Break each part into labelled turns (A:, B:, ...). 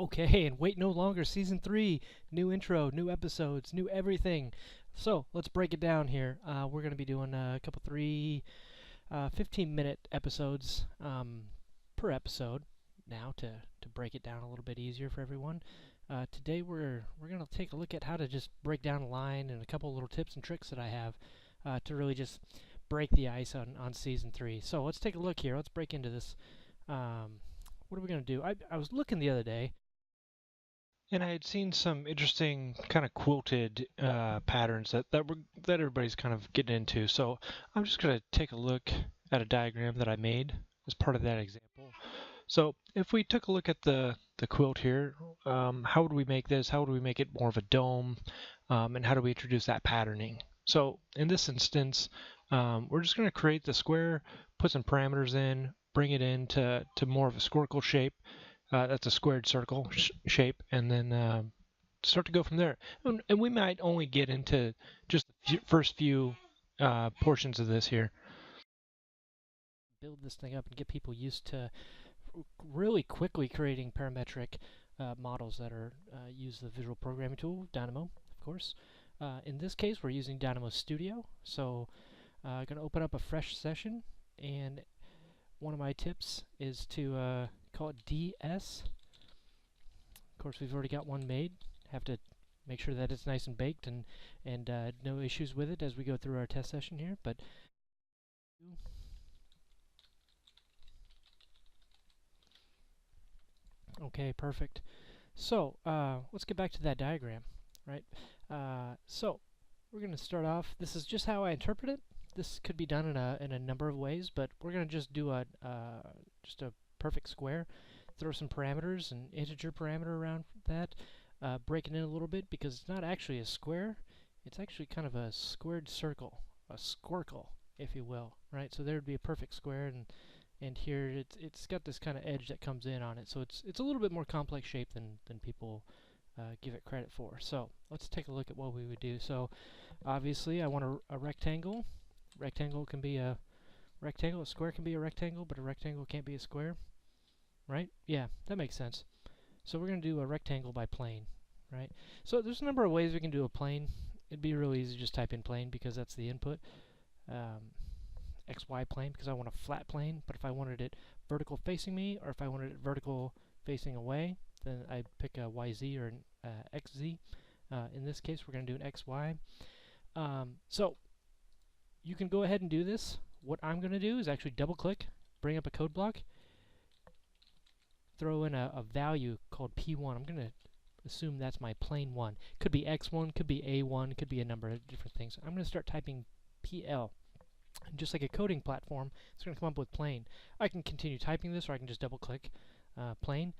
A: Okay, and wait no longer, Season 3, new intro, new episodes, new everything. So, let's break it down here. We're going to be doing a couple 15-minute episodes per episode now to break it down a little bit easier for everyone. Today we're going to take a look at how to just break down a line and a couple little tips and tricks that I have to really just break the ice on Season 3. So, let's take a look here. Let's break into this. What are we going to do? I was looking the other day, and I had seen some interesting kind of quilted patterns that everybody's kind of getting into. So I'm just going to take a look at a diagram that I made as part of that example. So if we took a look at the quilt here, how would we make this? How would we make it more of a dome? And how do we introduce that patterning? So in this instance, we're just going to create the square, put some parameters in, bring it into more of a squircle shape. That's a squared circle shape, and then start to go from there. And we might only get into just the first few portions of this here. Build this thing up and get people used to really quickly creating parametric models that are use the visual programming tool, Dynamo, of course. In this case, we're using Dynamo Studio. So I'm going to open up a fresh session, and one of my tips is to call it DS. Of course, we've already got one made. Have to make sure that it's nice and baked and no issues with it as we go through our test session here. But okay, perfect. So let's get back to that diagram, right? So we're going to start off. This is just how I interpret it. This could be done in a number of ways, but we're going to just do just a perfect square. Throw some parameters, an integer parameter around that. Break it in a little bit because it's not actually a square. It's actually kind of a squared circle, a squircle, if you will, right? So there would be a perfect square, and here it's got this kind of edge that comes in on it. So it's a little bit more complex shape than people give it credit for. So let's take a look at what we would do. So obviously I want a rectangle. Rectangle can be a rectangle. A square can be a rectangle, but a rectangle can't be a square, right? Yeah, that makes sense. So we're going to do a rectangle by plane, right? So there's a number of ways we can do a plane. It'd be really easy to just type in plane because that's the input. XY plane because I want a flat plane, but if I wanted it vertical facing me or if I wanted it vertical facing away, then I pick a YZ or an XZ. In this case, we're going to do an XY. So you can go ahead and do this. What I'm going to do is actually double click, bring up a code block, throw in a value called P1. I'm going to assume that's my plane 1. Could be X1, could be A1, could be a number of different things. I'm going to start typing PL. And just like a coding platform, it's going to come up with plane. I can continue typing this, or I can just double click plane,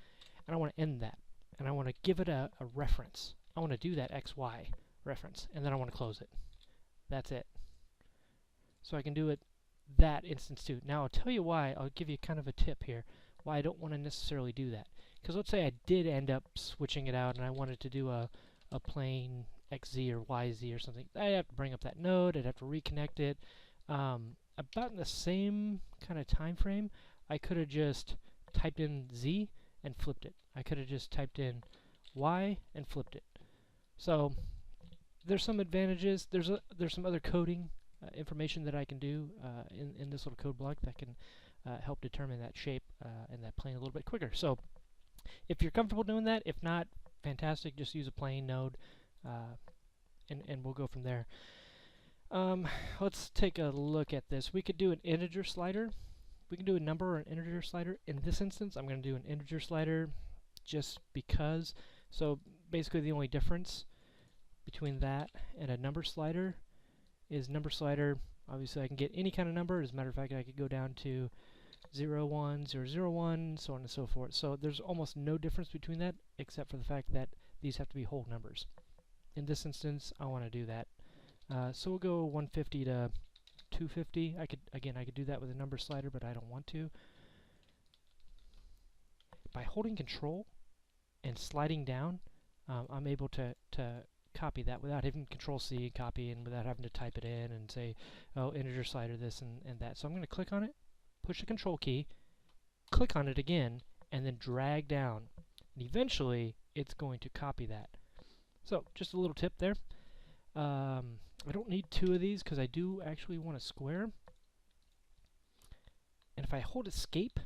A: and I want to end that. And I want to give it a reference. I want to do that XY reference, and then I want to close it. That's it. So I can do it that instance too. Now I'll tell you why. I'll give you kind of a tip here why I don't want to necessarily do that. Because let's say I did end up switching it out and I wanted to do a plane XZ or YZ or something. I'd have to bring up that node. I'd have to reconnect it. About in the same kind of time frame, I could have just typed in Z and flipped it. I could have just typed in Y and flipped it. So there's some advantages. There's some other coding information that I can do in this little code block that can help determine that shape and that plane a little bit quicker. So if you're comfortable doing that, if not, fantastic. Just use a plane node, and we'll go from there. Let's take a look at this. We could do an integer slider. We can do a number or an integer slider. In this instance, I'm going to do an integer slider just because. So basically the only difference between that and a number slider is number slider. Obviously I can get any kind of number. As a matter of fact, I could go down to 0, 1, 0, 0, 1, so on and so forth. So there's almost no difference between that except for the fact that these have to be whole numbers. In this instance, I want to do that. So we'll go 150 to 250. I could do that with a number slider, but I don't want to. By holding Control and sliding down, I'm able to copy that without having Control-C and copy, and without having to type it in and say, oh, integer slider this and that. So I'm going to click on it, push the Control key, click on it again, and then drag down. and eventually it's going to copy that. So just a little tip there. I don't need two of these because I do actually want a square. And if I hold escape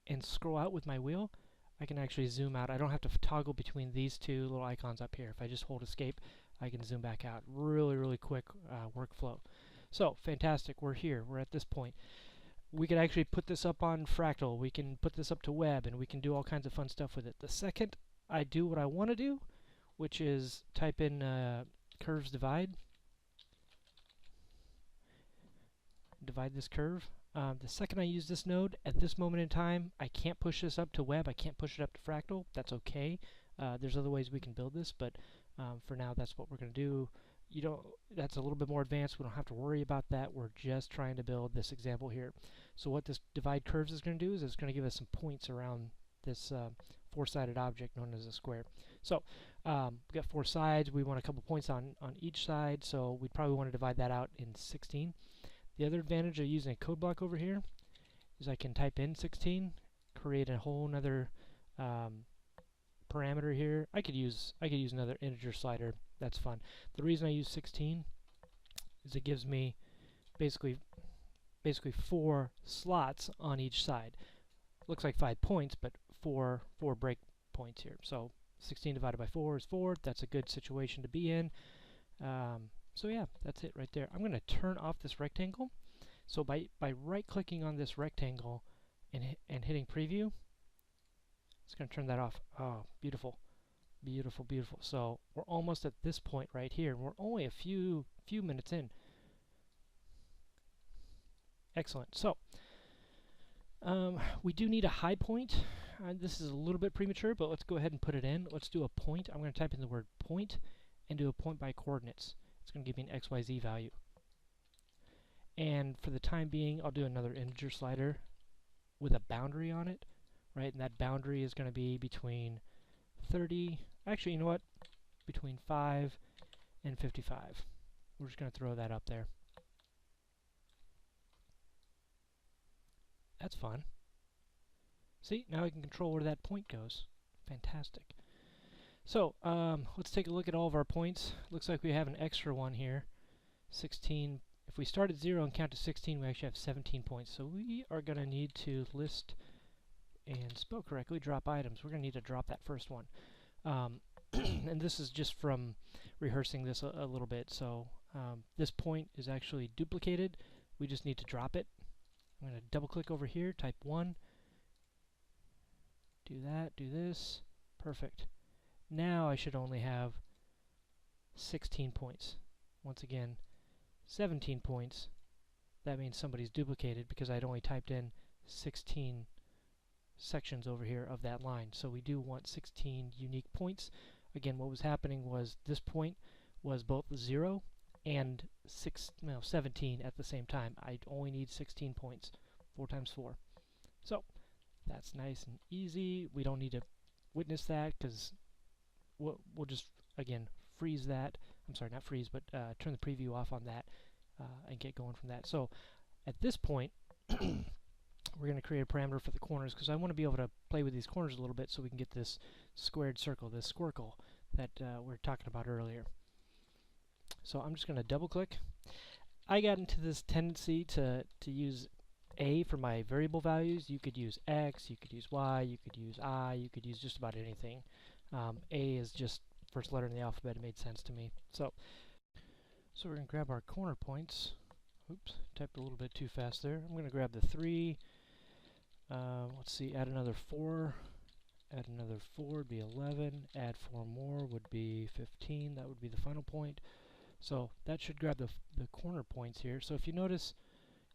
A: and scroll out with my wheel, I can actually zoom out. I don't have to toggle between these two little icons up here. If I just hold escape, I can zoom back out. Really, really quick workflow. So, fantastic. We're here. We're at this point. We can actually put this up on Fractal. We can put this up to web, and we can do all kinds of fun stuff with it. The second I do what I want to do, which is type in curves divide. Divide this curve. The second I use this node, at this moment in time, I can't push this up to web. I can't push it up to Fractal. That's okay. There's other ways we can build this, but for now, that's what we're going to do. That's a little bit more advanced. We don't have to worry about that. We're just trying to build this example here. So what this divide curves is going to do is it's going to give us some points around this four-sided object known as a square. So we've got four sides. We want a couple points on each side, so we'd probably want to divide that out in 16. The other advantage of using a code block over here is I can type in 16, create a whole other parameter here. I could use another integer slider. That's fun. The reason I use 16 is it gives me basically 4 slots on each side. Looks like 5 points, but four break points here. So 16 divided by 4 is 4. That's a good situation to be in. So yeah, that's it right there. I'm going to turn off this rectangle. So by right-clicking on this rectangle and hitting preview, it's going to turn that off. Oh, beautiful. Beautiful, beautiful. So we're almost at this point right here. We're only a few minutes in. Excellent. So we do need a high point. This is a little bit premature, but let's go ahead and put it in. Let's do a point. I'm going to type in the word point and do a point by coordinates. It's going to give me an XYZ value. And for the time being, I'll do another integer slider with a boundary on it, right? And that boundary is going to be between 30, actually, you know what? Between 5 and 55. We're just going to throw that up there. That's fun. See, now I can control where that point goes. Fantastic. So, let's take a look at all of our points. Looks like we have an extra one here. 16. If we start at 0 and count to 16, we actually have 17 points. So we are going to need to list and spell correctly, drop items. We're going to need to drop that first one. And this is just from rehearsing this a little bit. So this point is actually duplicated. We just need to drop it. I'm going to double click over here, type 1. Do that, do this. Perfect. Now I should only have 16 points. Once again, 17 points. That means somebody's duplicated because I'd only typed in 16 sections over here of that line. So we do want 16 unique points. Again, what was happening was this point was both 0 and 17 at the same time. I only need 16 points. 4 times 4. So that's nice and easy. We don't need to witness that because we'll just, again, freeze that. I'm sorry, not freeze, but turn the preview off on that and get going from that. So at this point, we're going to create a parameter for the corners because I want to be able to play with these corners a little bit so we can get this squared circle, this squircle that we were talking about earlier. So I'm just going to double click. I got into this tendency to use A for my variable values. You could use X, you could use Y, you could use I, you could use just about anything. A is just first letter in the alphabet. It made sense to me. So we're going to grab our corner points. Oops, typed a little bit too fast there. I'm going to grab the 3. Let's see, add another 4. Add another 4 would be 11. Add 4 more would be 15. That would be the final point. So that should grab the corner points here. So if you notice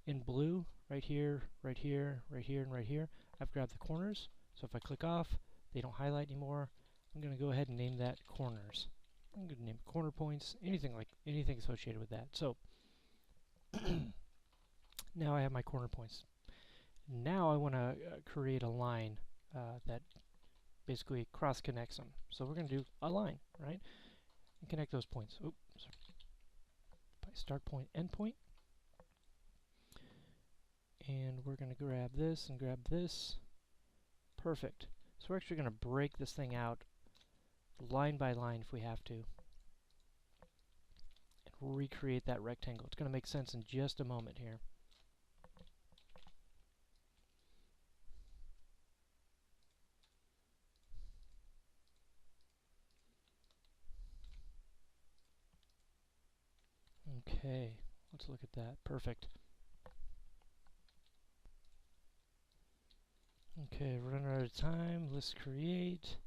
A: in blue, right here, right here, right here, and right here, I've grabbed the corners. So if I click off, they don't highlight anymore. I'm going to go ahead and name that corners. I'm going to name corner points, anything associated with that. So now I have my corner points. Now I want to create a line that basically cross connects them. So we're going to do a line, right? And connect those points. Oops, sorry. By start point, end point. And we're going to grab this and grab this. Perfect. So we're actually going to break this thing out line by line if we have to, and recreate that rectangle. It's going to make sense in just a moment here. Okay, let's look at that. Perfect. Okay, running out of time. Let's create.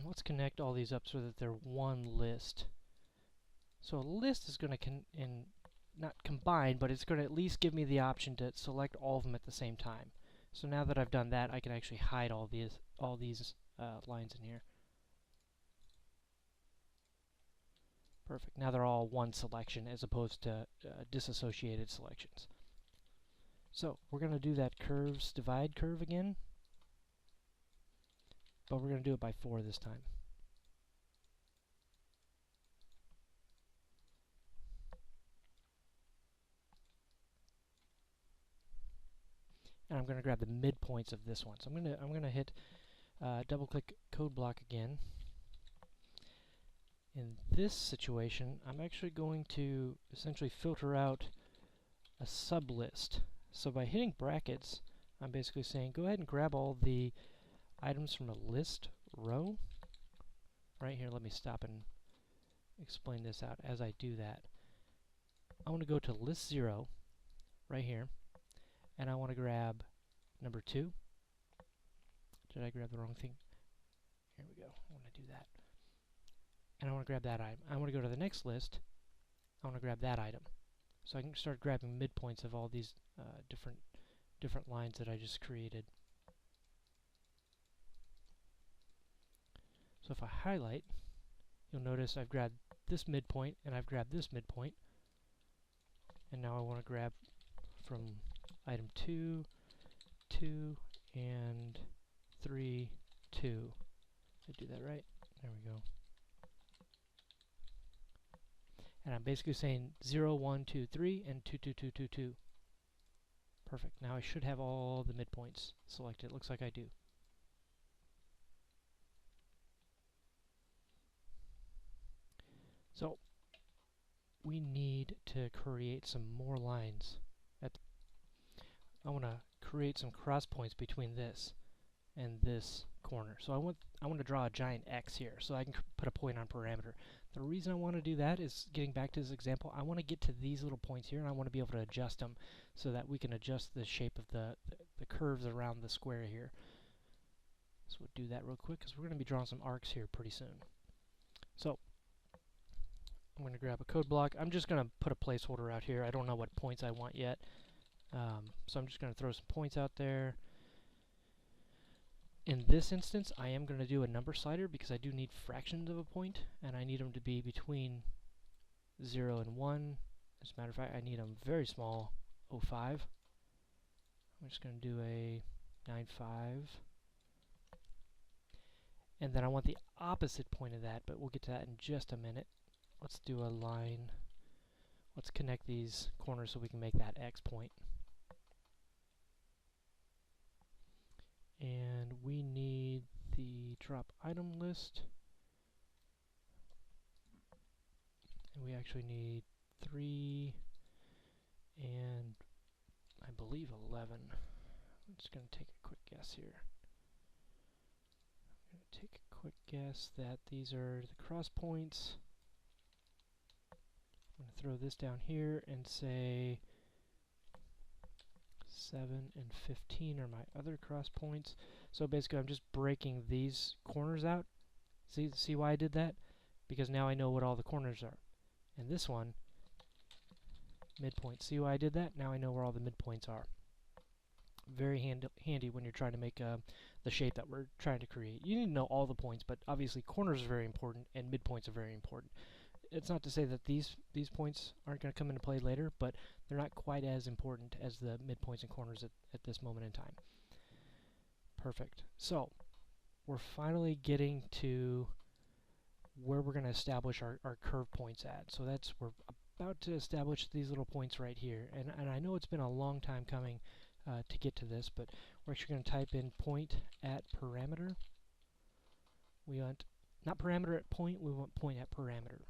A: Let's connect all these up so that they're one list. So a list is going to not combine, but it's going to at least give me the option to select all of them at the same time. So now that I've done that, I can actually hide all these lines in here. Perfect. Now they're all one selection as opposed to disassociated selections. So we're going to do that curves divide curve again, but we're going to do it by 4 this time. And I'm going to grab the midpoints of this one. So I'm going to hit double-click code block again. In this situation, I'm actually going to essentially filter out a sublist. So by hitting brackets, I'm basically saying go ahead and grab all the items from a list row. Right here, let me stop and explain this out as I do that. I want to go to list 0 right here, and I want to grab number 2. Did I grab the wrong thing? Here we go. I want to do that. And I want to grab that item. I want to go to the next list. I want to grab that item. So I can start grabbing midpoints of all these different lines that I just created. So if I highlight, you'll notice I've grabbed this midpoint and I've grabbed this midpoint. And now I want to grab from item 2, 2, and 3, 2. Did I do that right? There we go. And I'm basically saying 0, 1, 2, 3, and 2, 2, 2, 2, 2. Perfect. Now I should have all the midpoints selected. Looks like I do. So we need to create some more lines. I want to create some cross points between this and this corner. So I want to draw a giant X here so I can put a point on parameter. The reason I want to do that is, getting back to this example, I want to get to these little points here and I want to be able to adjust them so that we can adjust the shape of the curves around the square here. So we'll do that real quick because we're going to be drawing some arcs here pretty soon. So I'm going to grab a code block. I'm just going to put a placeholder out here. I don't know what points I want yet. So I'm just going to throw some points out there. In this instance, I am going to do a number slider because I do need fractions of a point, and I need them to be between 0 and 1. As a matter of fact, I need them very small, 0.5. I'm just going to do a 9.5. And then I want the opposite point of that, but we'll get to that in just a minute. Let's do a line. Let's connect these corners so we can make that X point. And we need the drop item list. And we actually need 3 and I believe 11. I'm just going to take a quick guess here. I'm going to take a quick guess that these are the cross points. I'm going to throw this down here and say 7 and 15 are my other cross points. So basically I'm just breaking these corners out. See why I did that? Because now I know what all the corners are. And this one, midpoint. See why I did that? Now I know where all the midpoints are. Very handy when you're trying to make the shape that we're trying to create. You need to know all the points, but obviously corners are very important and midpoints are very important. It's not to say that these points aren't going to come into play later, but they're not quite as important as the midpoints and corners at this moment in time. Perfect. So we're finally getting to where we're going to establish our curve points at. So we're about to establish these little points right here. And I know it's been a long time coming to get to this, but we're actually going to type in point at parameter. We want not parameter at point, we want point at parameter.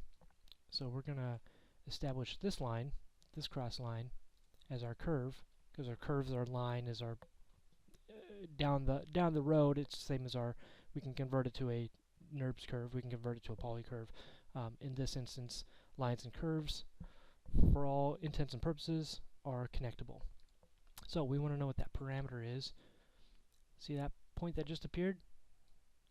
A: So we're going to establish this line, this cross line, as our curve, because our curves, our line is our down the road. It's the same as our. We can convert it to a NURBS curve. We can convert it to a polycurve. In this instance, lines and curves, for all intents and purposes, are connectable. So we want to know what that parameter is. See that point that just appeared?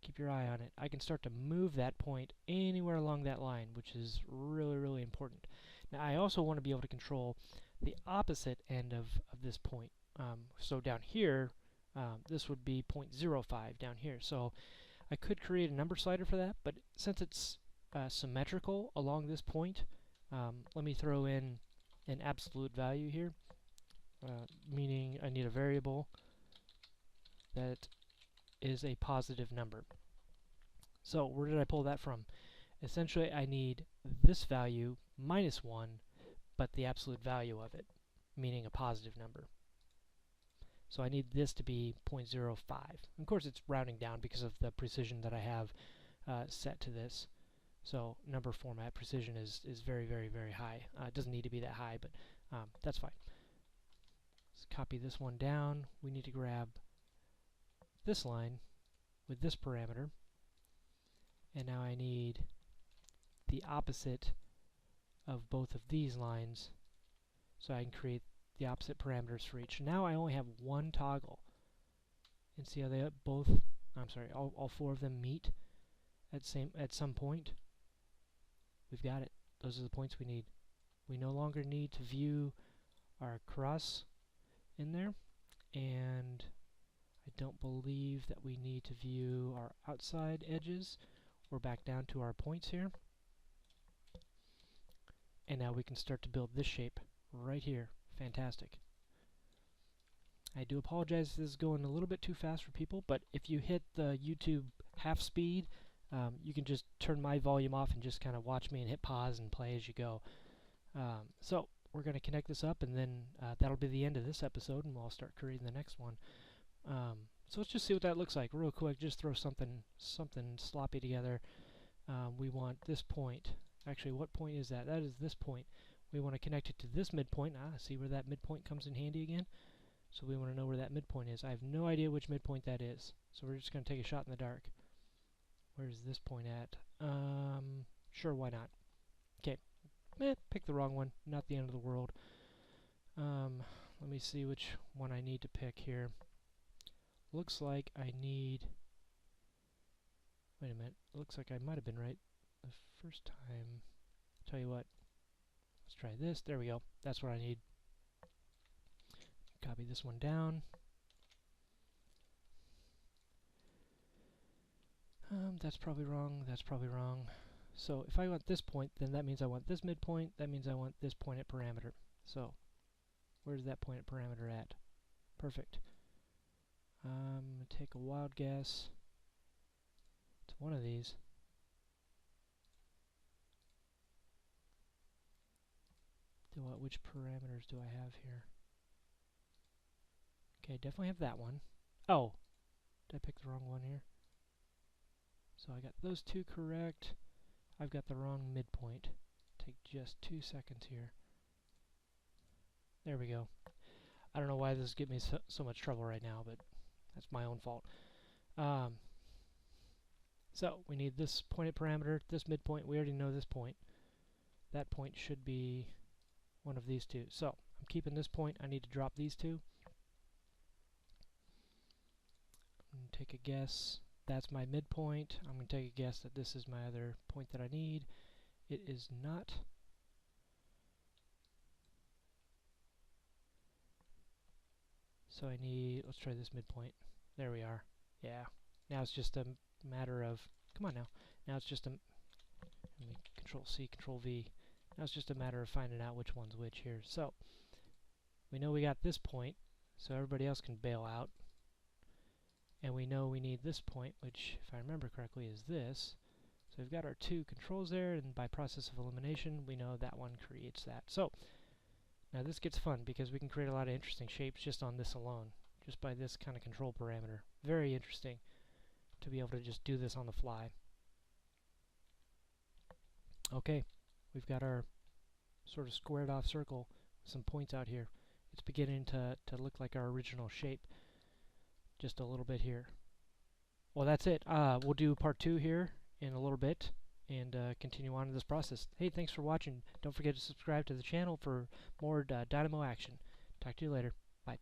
A: Keep your eye on it. I can start to move that point anywhere along that line, which is really, really important. Now I also want to be able to control the opposite end of this point. So down here, this would be 0.05 down here. So I could create a number slider for that, but since it's symmetrical along this point, let me throw in an absolute value here, meaning I need a variable that is a positive number. So where did I pull that from? Essentially, I need this value minus 1, but the absolute value of it, meaning a positive number. So I need this to be 0.05. Of course, it's rounding down because of the precision that I have set to this. So number format precision is very, very, very high. It doesn't need to be that high, but that's fine. Let's copy this one down. We need to grab this line with this parameter. And now I need the opposite of both of these lines, so I can create the opposite parameters for each. Now I only have one toggle. And see how they both, I'm sorry, all four of them meet at some point. We've got it. Those are the points we need. We no longer need to view our cross in there, and I don't believe that we need to view our outside edges. We're back down to our points here. And now we can start to build this shape right here. Fantastic. I do apologize if this is going a little bit too fast for people, but if you hit the YouTube half speed, you can just turn my volume off and just kind of watch me and hit pause and play as you go. So we're going to connect this up, and then that'll be the end of this episode, and I'll start creating the next one. So let's just see what that looks like real quick. Just throw something sloppy together. We want this point. Actually, what point is that? That is this point. We want to connect it to this midpoint. See where that midpoint comes in handy again? So we want to know where that midpoint is. I have no idea which midpoint that is. So we're just going to take a shot in the dark. Where's this point at? Sure, why not? Okay. Pick the wrong one. Not the end of the world. Let me see which one I need to pick here. Looks like I need... Wait a minute. Looks like I might have been right the first time. Tell you what. Let's try this. There we go. That's what I need. Copy this one down. That's probably wrong. That's probably wrong. So if I want this point, then that means I want this midpoint. That means I want this point at parameter. So where's that point at parameter at? Perfect. Take a wild guess. It's one of these. Which parameters do I have here? Okay, definitely have that one. Oh, did I pick the wrong one here? So I got those two correct. I've got the wrong midpoint. Take just 2 seconds here. There we go. I don't know why this is giving me so much trouble right now, but that's my own fault. So we need this point at parameter, this midpoint. We already know this point. That point should be one of these two. So I'm keeping this point. I need to drop these two. I'm going to take a guess. That's my midpoint. I'm going to take a guess that this is my other point that I need. It is not. So I need, let's try this midpoint. There we are. Yeah. Now it's just a matter of, come on now. Now it's just a, let me Control C, Control V. Now it's just a matter of finding out which one's which here. So we know we got this point, so everybody else can bail out. And we know we need this point, which, if I remember correctly, is this. So we've got our two controls there, and by process of elimination, we know that one creates that. So now this gets fun, because we can create a lot of interesting shapes just on this alone. just by this kind of control parameter. Very interesting to be able to just do this on the fly. Okay, we've got our sort of squared off circle with some points out here. It's beginning to look like our original shape just a little bit here. Well, that's it. We'll do part 2 here in a little bit and continue on in this process. Hey, thanks for watching. Don't forget to subscribe to the channel for more Dynamo action. Talk to you later. Bye.